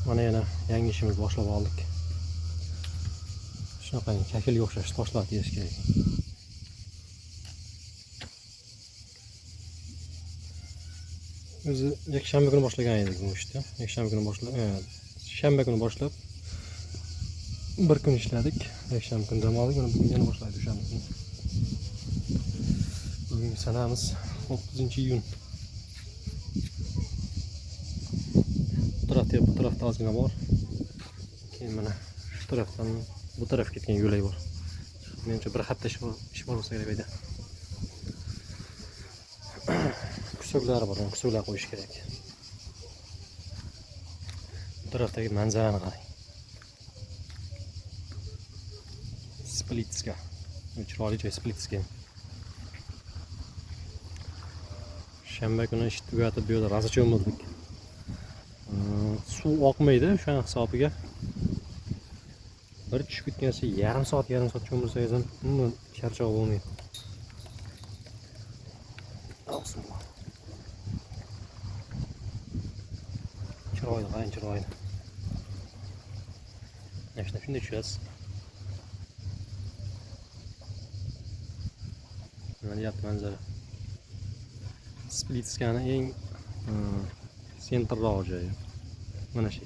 Mana yana yangi ishimizni boshlab oldik. Shunaqangi kakilga o'xshash toshlar terish kerak. O'zi yakshanba kuni boshlagan edik bu ishni. Yakshanba kuni shanba kuni boshlab bir kun ishladik. Yakshanba kuni dam oldik, bugun yana boshlaydi o'shanba kuni. Bugungi sanamiz 9-iyun. Bu tarafda ozgina bor. Keyin mana shu tarafdan bu tarafga ketgan yo'lak bor. Menimcha bir hafta ish bor bo'lsa kerak edi. Kusuklari bor, kusuklar qo'yish kerak. Bu tarafdagi manzarani qarang. Splitska. Chiroyli joy Splitska. Shanba kuni ish tugatib bu yerda raza cho'mildik. Suv oqmaydi o'sha hisobiga. Bir tushib ketgansa yarim soat cho'milsangiz ham umuman charchoq bo'lmaydi. Chiroyli, qarang chiroyli. Mana shunday tushasiz. Mana deyapti manzara. Splitskani eng sentrroq joyi. Mana shu.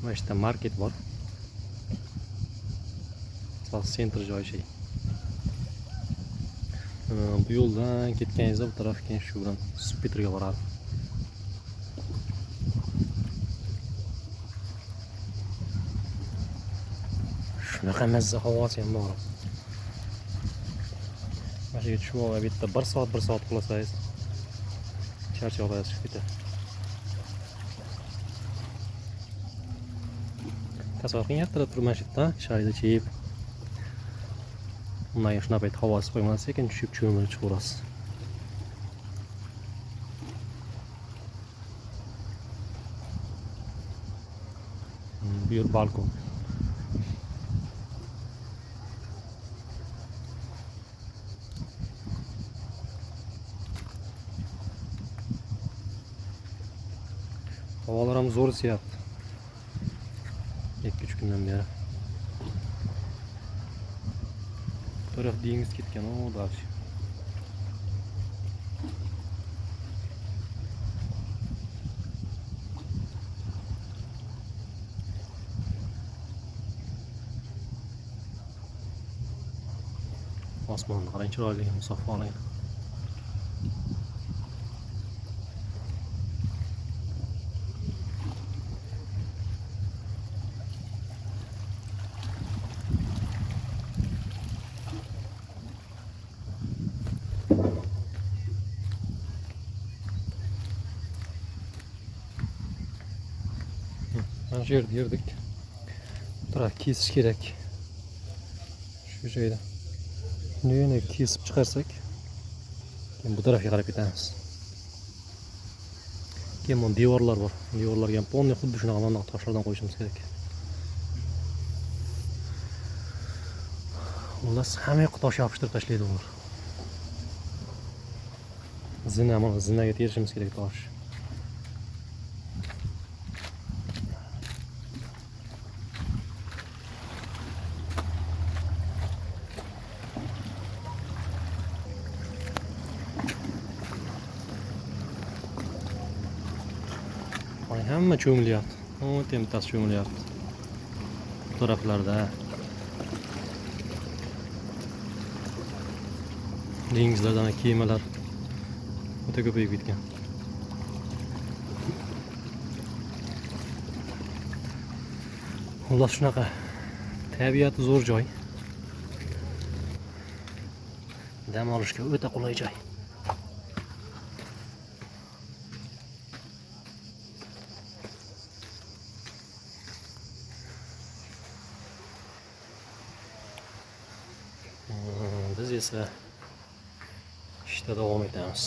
Mana shu yerda market bor. Sentr joyi shu. Bu yo'ldan ketganingizda bu taraf keyin shu bilan Superga boradi. Shunaqa mazza havosi ham bor. Mana shu yerga tushib olib bitta 1 soat qolasangiz charchoq olasiz ketadi. Tasavvur qiling, ertalab turib mana shu yerda shayda cheyib undan shunaqa payt havosi qo'ymasa sekin tushib cho'milib chiqaverasiz. Bu yer balkon. Havolar ham zo'r isyapti. 2-3 kundan beri. Bu taraf dengiz ketgan, o dальше. Osmonni qarang, chiroyli, musaffo oling. Mana shu yerda yurdik. Bu taraf kesish kerak. Shu joyda. Shuni kesib chiqarsak, keyin bu tarafga qarab ketamiz. Keyin bu devorlar bor. Devorlarga ham polni xuddi shunaqa toshlardan qo'yishimiz kerak. Xullas, hamma yoqqa tosh yopishtirib tashlaydi ular. Zinaga terishimiz kerak tosh. Hamma cho'milyapti. Bittasi cho'milyapti. Bu taraflarda dengizlardan kemalar o'ta ko'payib ketgan. Xullas shunaqa. Tabiati zo'r joy. Dam olishga o'ta qulay joy. Biz esa ishda davom etamiz.